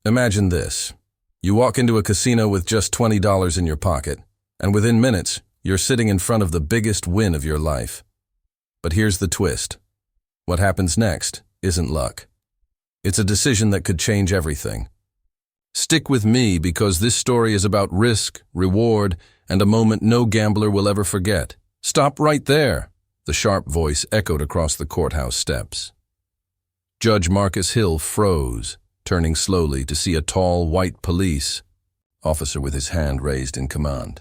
Imagine this. You walk into a casino with just $20 in your pocket, and within minutes, you're sitting in front of the biggest win of your life. But here's the twist. What happens next isn't luck. It's a decision that could change everything. Stick with me because this story is about risk, reward, and a moment no gambler will ever forget. Stop right there, the sharp voice echoed across the courthouse steps. Judge Marcus Hill froze, turning slowly to see a tall, white police officer with his hand raised in command.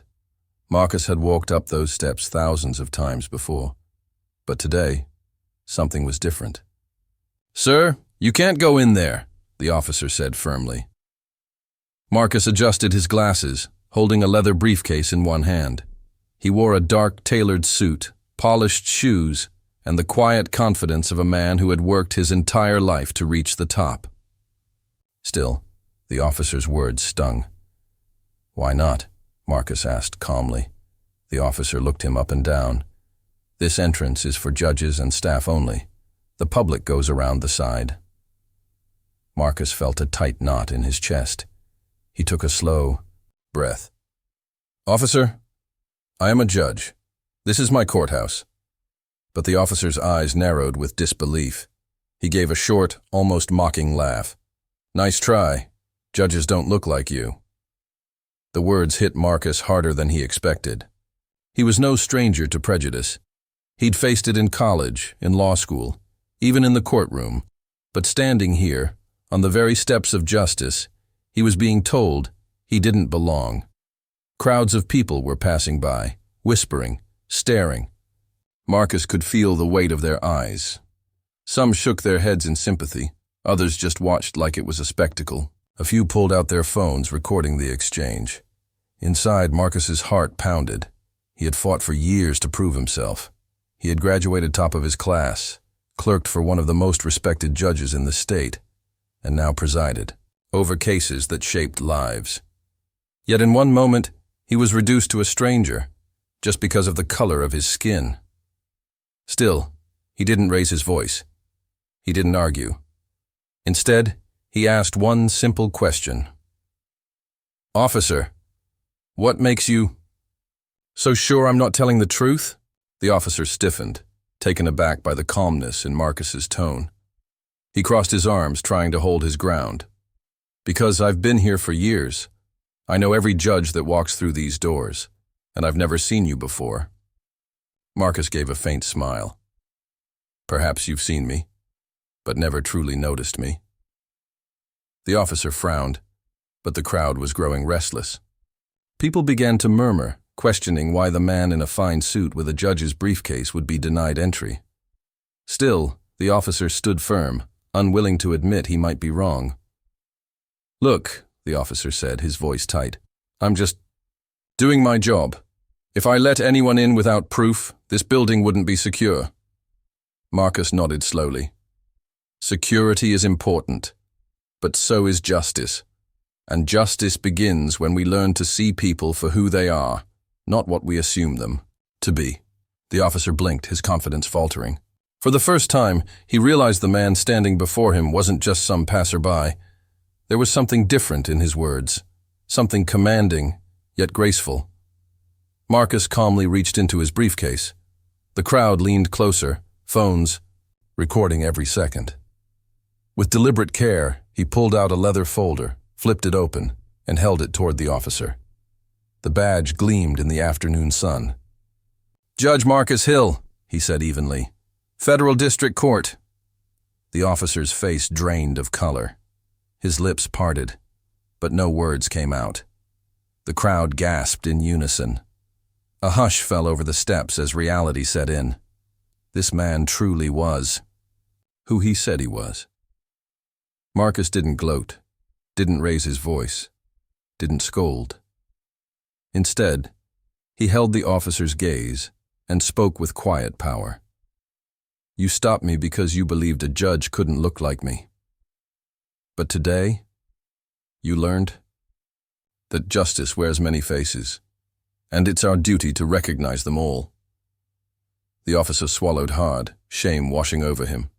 Marcus had walked up those steps thousands of times before, but today, something was different. "Sir, you can't go in there," the officer said firmly. Marcus adjusted his glasses, holding a leather briefcase in one hand. He wore a dark, tailored suit, polished shoes, and the quiet confidence of a man who had worked his entire life to reach the top. Still, the officer's words stung. "Why not?" Marcus asked calmly. The officer looked him up and down. "This entrance is for judges and staff only. The public goes around the side." Marcus felt a tight knot in his chest. He took a slow breath. "Officer, I am a judge. This is my courthouse." But the officer's eyes narrowed with disbelief. He gave a short, almost mocking laugh. "Nice try. Judges don't look like you." The words hit Marcus harder than he expected. He was no stranger to prejudice. He'd faced it in college, in law school, even in the courtroom. But standing here, on the very steps of justice, he was being told he didn't belong. Crowds of people were passing by, whispering, staring. Marcus could feel the weight of their eyes. Some shook their heads in sympathy. Others just watched like it was a spectacle. A few pulled out their phones, recording the exchange. Inside, Marcus's heart pounded. He had fought for years to prove himself. He had graduated top of his class, clerked for one of the most respected judges in the state, and now presided over cases that shaped lives. Yet in one moment, he was reduced to a stranger, just because of the color of his skin. Still, he didn't raise his voice. He didn't argue. Instead, he asked one simple question. "Officer, what makes you so sure I'm not telling the truth?" The officer stiffened, taken aback by the calmness in Marcus's tone. He crossed his arms, trying to hold his ground. "Because I've been here for years. I know every judge that walks through these doors, and I've never seen you before." Marcus gave a faint smile. "Perhaps you've seen me, but never truly noticed me." The officer frowned, but the crowd was growing restless. People began to murmur, questioning why the man in a fine suit with a judge's briefcase would be denied entry. Still, the officer stood firm, unwilling to admit he might be wrong. "Look," the officer said, his voice tight, "I'm just doing my job. If I let anyone in without proof, this building wouldn't be secure." Marcus nodded slowly. "Security is important, but so is justice. And justice begins when we learn to see people for who they are, not what we assume them to be." The officer blinked, his confidence faltering. For the first time, he realized the man standing before him wasn't just some passerby. There was something different in his words, something commanding, yet graceful. Marcus calmly reached into his briefcase. The crowd leaned closer, phones recording every second. With deliberate care, he pulled out a leather folder, flipped it open, and held it toward the officer. The badge gleamed in the afternoon sun. "Judge Marcus Hill," he said evenly. "Federal District Court." The officer's face drained of color. His lips parted, but no words came out. The crowd gasped in unison. A hush fell over the steps as reality set in. This man truly was who he said he was. Marcus didn't gloat, didn't raise his voice, didn't scold. Instead, he held the officer's gaze and spoke with quiet power. "You stopped me because you believed a judge couldn't look like me. But today, you learned that justice wears many faces, and it's our duty to recognize them all." The officer swallowed hard, shame washing over him.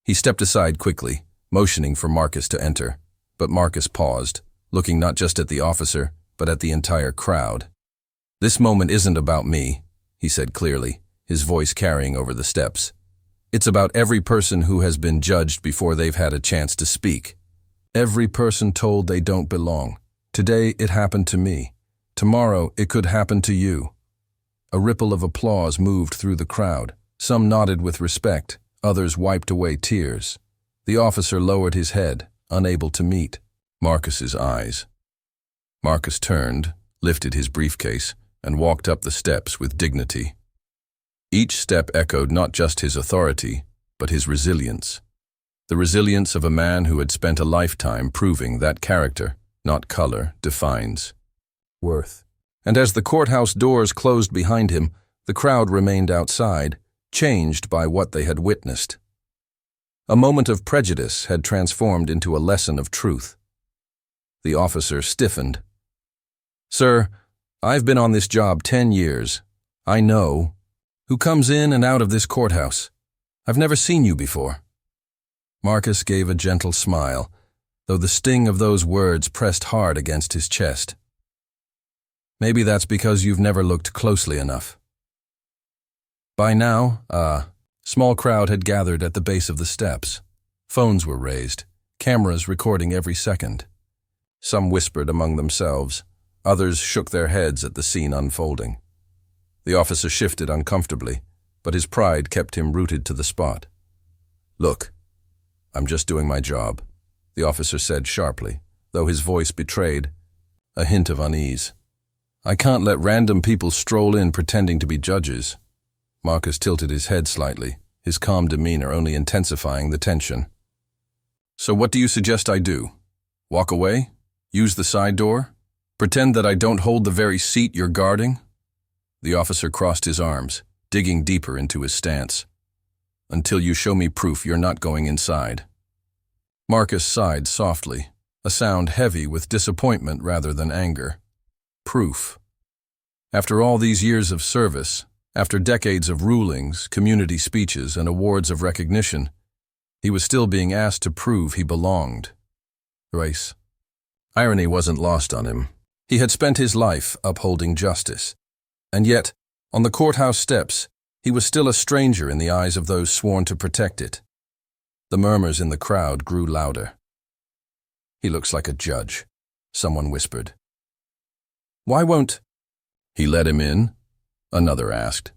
He stepped aside quickly, motioning for Marcus to enter, But Marcus paused, looking not just at the officer, but at the entire crowd. "This moment isn't about me," he said clearly, his voice carrying over the steps. "It's about every person who has been judged before they've had a chance to speak. Every person told they don't belong. Today it happened to me. Tomorrow it could happen to you." A ripple of applause moved through the crowd. Some nodded with respect, others wiped away tears. The officer lowered his head, unable to meet Marcus's eyes. Marcus turned, lifted his briefcase, and walked up the steps with dignity. Each step echoed not just his authority, but his resilience. The resilience of a man who had spent a lifetime proving that character, not color, defines worth. And as the courthouse doors closed behind him, the crowd remained outside, changed by what they had witnessed. A moment of prejudice had transformed into a lesson of truth. The officer stiffened. "Sir, I've been on this job 10 years. I know who comes in and out of this courthouse. I've never seen you before." Marcus gave a gentle smile, though the sting of those words pressed hard against his chest. "Maybe that's because you've never looked closely enough." By now, a small crowd had gathered at the base of the steps. Phones were raised, cameras recording every second. Some whispered among themselves, others shook their heads at the scene unfolding. The officer shifted uncomfortably, but his pride kept him rooted to the spot. "Look, I'm just doing my job," the officer said sharply, though his voice betrayed a hint of unease. "I can't let random people stroll in pretending to be judges." Marcus tilted his head slightly, his calm demeanor only intensifying the tension. "So what do you suggest I do? Walk away? Use the side door? Pretend that I don't hold the very seat you're guarding?" The officer crossed his arms, digging deeper into his stance. "Until you show me proof you're not going inside." Marcus sighed softly, a sound heavy with disappointment rather than anger. Proof. After all these years of service, after decades of rulings, community speeches, and awards of recognition, he was still being asked to prove he belonged. Race. Irony wasn't lost on him. He had spent his life upholding justice. And yet, on the courthouse steps, he was still a stranger in the eyes of those sworn to protect it. The murmurs in the crowd grew louder. "He looks like a judge," someone whispered. "Why won't he let him in?" another asked.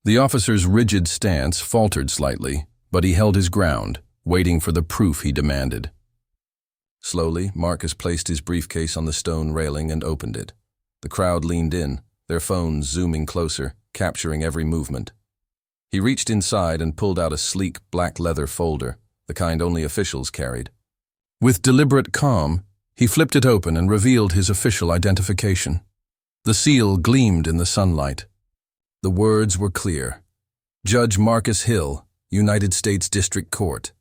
The officer's rigid stance faltered slightly, but he held his ground, waiting for the proof he demanded. Slowly, Marcus placed his briefcase on the stone railing and opened it. The crowd leaned in, their phones zooming closer, capturing every movement. He reached inside and pulled out a sleek black leather folder, the kind only officials carried. With deliberate calm, he flipped it open and revealed his official identification. The seal gleamed in the sunlight. The words were clear. Judge Marcus Hill, United States District Court.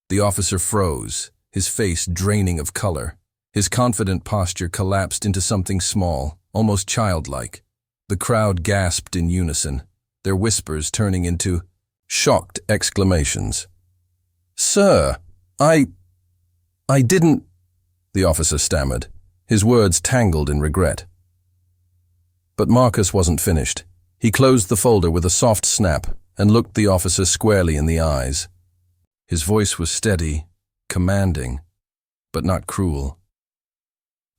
The officer froze, his face draining of color. His confident posture collapsed into something small, almost childlike. The crowd gasped in unison, their whispers turning into shocked exclamations. "Sir, I didn't," the officer stammered, his words tangled in regret. But Marcus wasn't finished. He closed the folder with a soft snap and looked the officer squarely in the eyes. His voice was steady, commanding, but not cruel.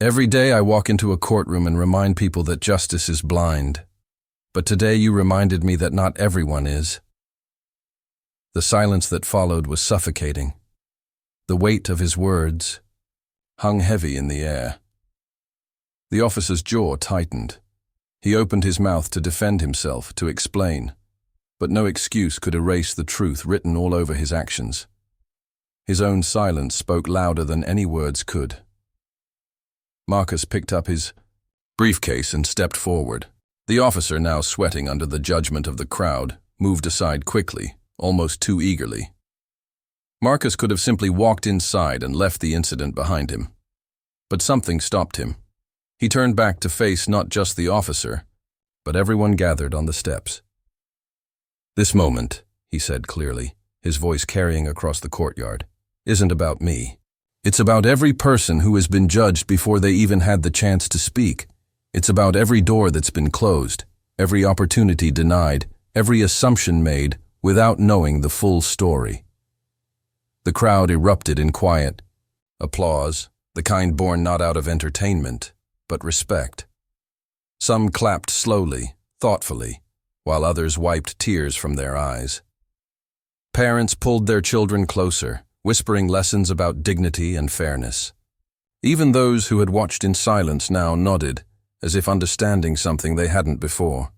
"Every day I walk into a courtroom and remind people that justice is blind. But today you reminded me that not everyone is." The silence that followed was suffocating. The weight of his words hung heavy in the air. The officer's jaw tightened. He opened his mouth to defend himself, to explain, but no excuse could erase the truth written all over his actions. His own silence spoke louder than any words could. Marcus picked up his briefcase and stepped forward. The officer, now sweating under the judgment of the crowd, moved aside quickly, almost too eagerly. Marcus could have simply walked inside and left the incident behind him. But something stopped him. He turned back to face not just the officer, but everyone gathered on the steps. "This moment," he said clearly, his voice carrying across the courtyard, "isn't about me. It's about every person who has been judged before they even had the chance to speak. It's about every door that's been closed, every opportunity denied, every assumption made without knowing the full story. The crowd erupted in quiet applause, the kind born not out of entertainment, but respect. Some clapped slowly, thoughtfully, while others wiped tears from their eyes. Parents pulled their children closer, whispering lessons about dignity and fairness. Even those who had watched in silence now nodded, as if understanding something they hadn't before.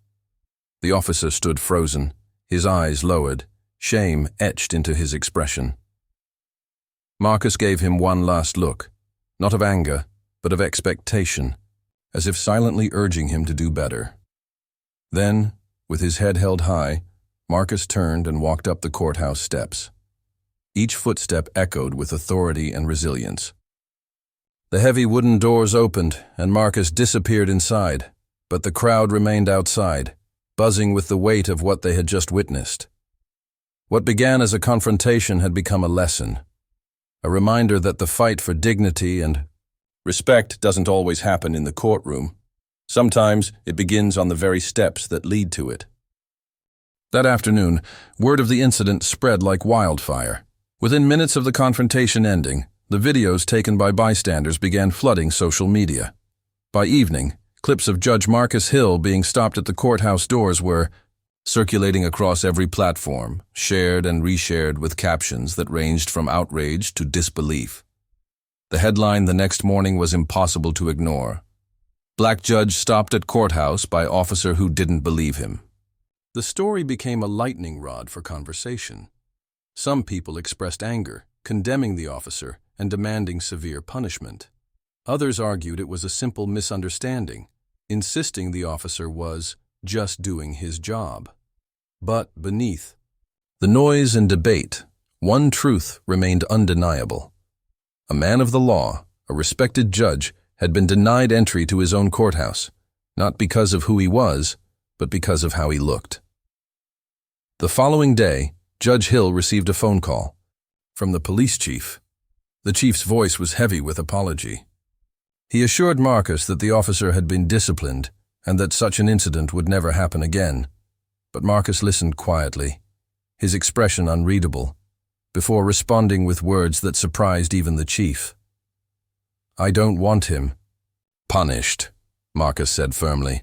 The officer stood frozen, his eyes lowered, shame etched into his expression. Marcus gave him one last look, not of anger, but of expectation, as if silently urging him to do better. Then, with his head held high, Marcus turned and walked up the courthouse steps. Each footstep echoed with authority and resilience. The heavy wooden doors opened, and Marcus disappeared inside, but the crowd remained outside, buzzing with the weight of what they had just witnessed. What began as a confrontation had become a lesson, a reminder that the fight for dignity and respect doesn't always happen in the courtroom. Sometimes it begins on the very steps that lead to it. That afternoon, word of the incident spread like wildfire. Within minutes of the confrontation ending, the videos taken by bystanders began flooding social media. By evening, clips of Judge Marcus Hill being stopped at the courthouse doors were circulating across every platform, shared and reshared with captions that ranged from outrage to disbelief. The headline the next morning was impossible to ignore. Black judge stopped at courthouse by officer who didn't believe him. The story became a lightning rod for conversation. Some people expressed anger, condemning the officer and demanding severe punishment. Others argued it was a simple misunderstanding, insisting the officer was just doing his job. But beneath the noise and debate, one truth remained undeniable. A man of the law, a respected judge, had been denied entry to his own courthouse, not because of who he was, but because of how he looked. The following day, Judge Hill received a phone call from the police chief. The chief's voice was heavy with apology. He assured Marcus that the officer had been disciplined and that such an incident would never happen again. But Marcus listened quietly, his expression unreadable, before responding with words that surprised even the chief. "I don't want him punished," Marcus said firmly.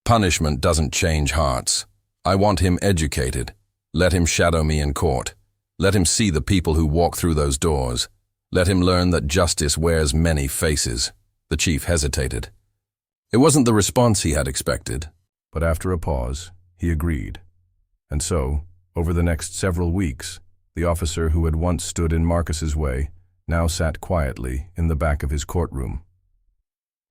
"Punishment doesn't change hearts. I want him educated. Let him shadow me in court. Let him see the people who walk through those doors. Let him learn that justice wears many faces." The chief hesitated. It wasn't the response he had expected, but after a pause, he agreed. And so, over the next several weeks, the officer who had once stood in Marcus's way now sat quietly in the back of his courtroom.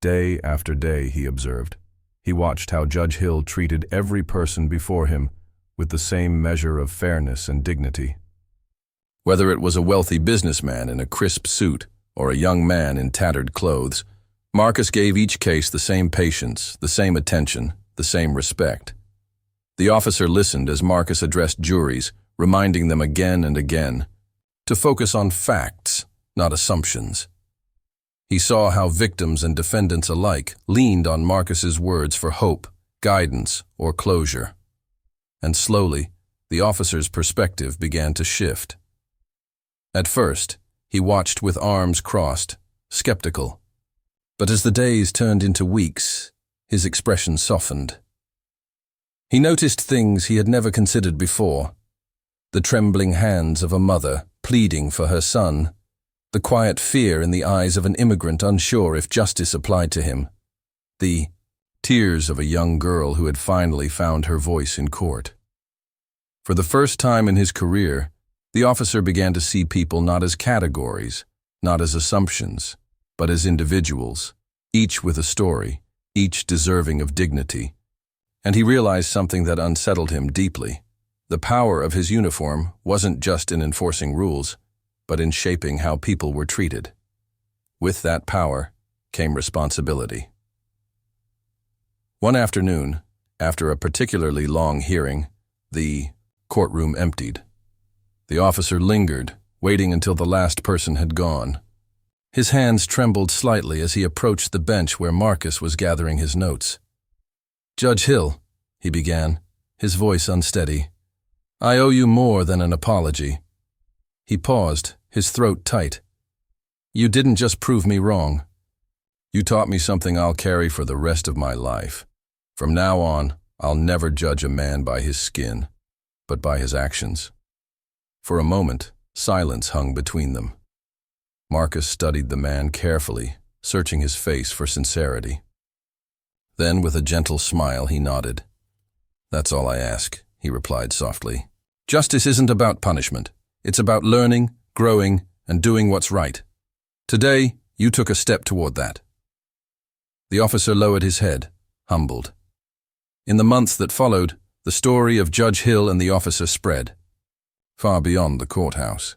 Day after day, he observed, he watched how Judge Hill treated every person before him with the same measure of fairness and dignity. Whether it was a wealthy businessman in a crisp suit or a young man in tattered clothes, Marcus gave each case the same patience, the same attention, the same respect. The officer listened as Marcus addressed juries, reminding them again and again to focus on facts, not assumptions. He saw how victims and defendants alike leaned on Marcus's words for hope, guidance, or closure. And slowly, the officer's perspective began to shift. At first, he watched with arms crossed, skeptical. But as the days turned into weeks, his expression softened. He noticed things he had never considered before: the trembling hands of a mother pleading for her son, the quiet fear in the eyes of an immigrant unsure if justice applied to him, the tears of a young girl who had finally found her voice in court. For the first time in his career, the officer began to see people not as categories, not as assumptions, but as individuals, each with a story, each deserving of dignity. And he realized something that unsettled him deeply. The power of his uniform wasn't just in enforcing rules, but in shaping how people were treated. With that power came responsibility. One afternoon, after a particularly long hearing, the courtroom emptied. The officer lingered, waiting until the last person had gone. His hands trembled slightly as he approached the bench where Marcus was gathering his notes. "Judge Hill," he began, his voice unsteady, "I owe you more than an apology." He paused, his throat tight. "You didn't just prove me wrong. You taught me something I'll carry for the rest of my life. From now on, I'll never judge a man by his skin, but by his actions." For a moment, silence hung between them. Marcus studied the man carefully, searching his face for sincerity. Then, with a gentle smile, he nodded. "That's all I ask," he replied softly. "Justice isn't about punishment. It's about learning, growing, and doing what's right. Today, you took a step toward that." The officer lowered his head, humbled. In the months that followed, the story of Judge Hill and the officer spread, far beyond the courthouse.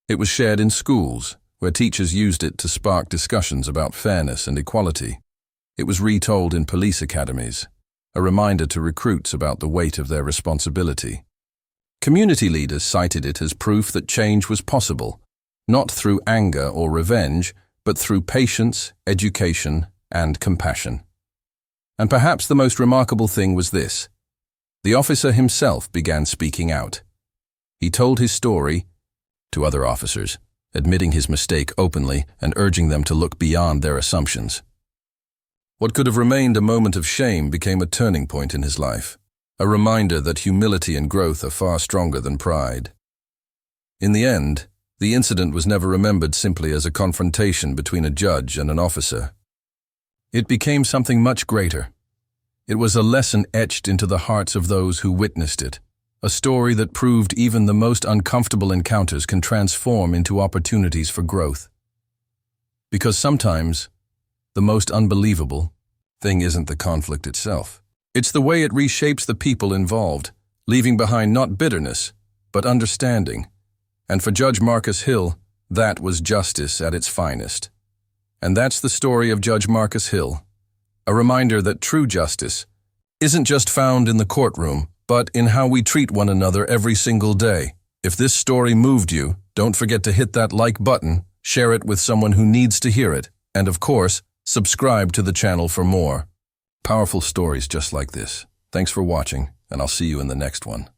It was shared in schools, where teachers used it to spark discussions about fairness and equality. It was retold in police academies, a reminder to recruits about the weight of their responsibility. Community leaders cited it as proof that change was possible, not through anger or revenge, but through patience, education, and compassion. And perhaps the most remarkable thing was this: the officer himself began speaking out. He told his story to other officers, admitting his mistake openly and urging them to look beyond their assumptions. What could have remained a moment of shame became a turning point in his life, a reminder that humility and growth are far stronger than pride. In the end, the incident was never remembered simply as a confrontation between a judge and an officer. It became something much greater. It was a lesson etched into the hearts of those who witnessed it, a story that proved even the most uncomfortable encounters can transform into opportunities for growth. Because sometimes, the most unbelievable thing isn't the conflict itself. It's the way it reshapes the people involved, leaving behind not bitterness, but understanding. And for Judge Marcus Hill, that was justice at its finest. And that's the story of Judge Marcus Hill, a reminder that true justice isn't just found in the courtroom, but in how we treat one another every single day. If this story moved you, don't forget to hit that like button, share it with someone who needs to hear it, and of course, subscribe to the channel for more powerful stories just like this. Thanks for watching, and I'll see you in the next one.